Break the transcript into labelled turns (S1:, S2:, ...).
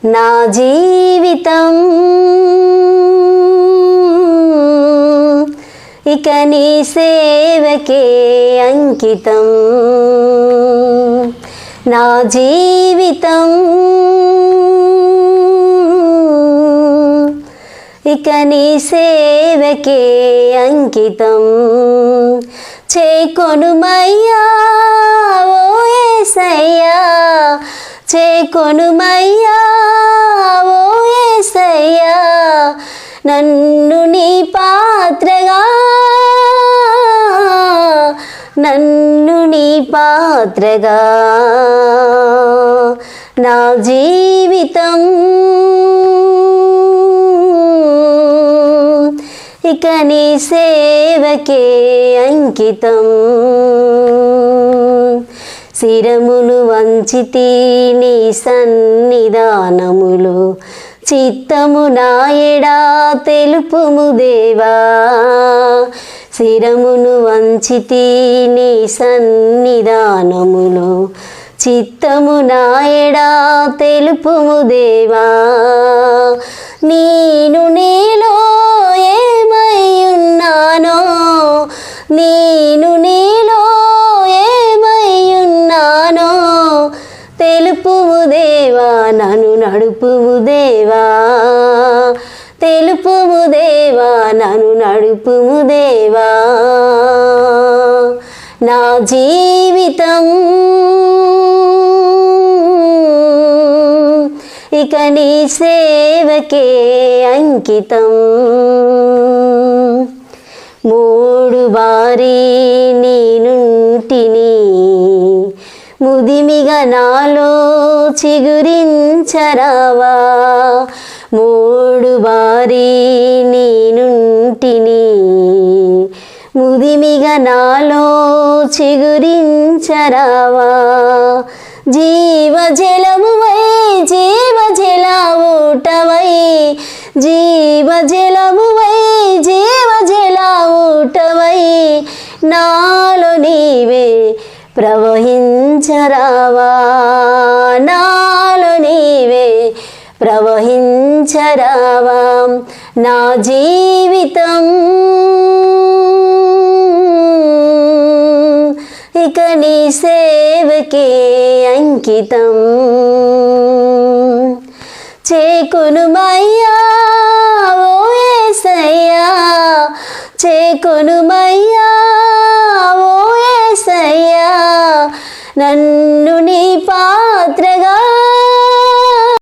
S1: నా జీవితం ఇక నీ సేవకే అంకితం. నా జీవితం ఇక నీ సేవకే అంకితం. చేకొనుమయ్యా ఓ యేసయ్యా, చేకొనుమయ్యా ఓ యేసయ్యా, నన్ను నీ పాత్రగా, నన్ను నీ పాత్రగా. నా జీవితం ఇక నీ సేవకే అంకితం. శిరమును వంచితి నీ సన్నిధానములో, చిత్తము నాయడా తెలుపుము దేవా. శిరమును వంచితి నీ సన్నిధానములో, చిత్తము నాయడా తెలుపుము దేవా. నేను నీలో ఏమయ్యున్నానో, నేను నీలో ఏమయ్యున్నానో తెలుపుము దేవా. నన్ను నడుపుము దేవా, తెలుపుము దేవా, నన్ను నడుపుము దేవా. నా జీవితం ఇక నీ సేవకే అంకితం. మూడు బారి నీ నుంటిని, ముదిమిగా నాలో చిగురించరావా. మూడు బారి నీ నుంటిని, ముదిమిగా నాలో చిగురించరావా. జీవజలమువై జీవజలవుటవై, జీవజలమువై జీవజలవుటవై, నాలో నీవే ప్రవహించరావా, నాలో నీవే ప్రవహించరావా. నా జీవితం ఇక నీ సేవకే అంకితం. చేకొనుమయ్యా ఓ యేసయ్యా, చేకొనుమయ్యా ఓ యేసయ్యా, నన్ను నీ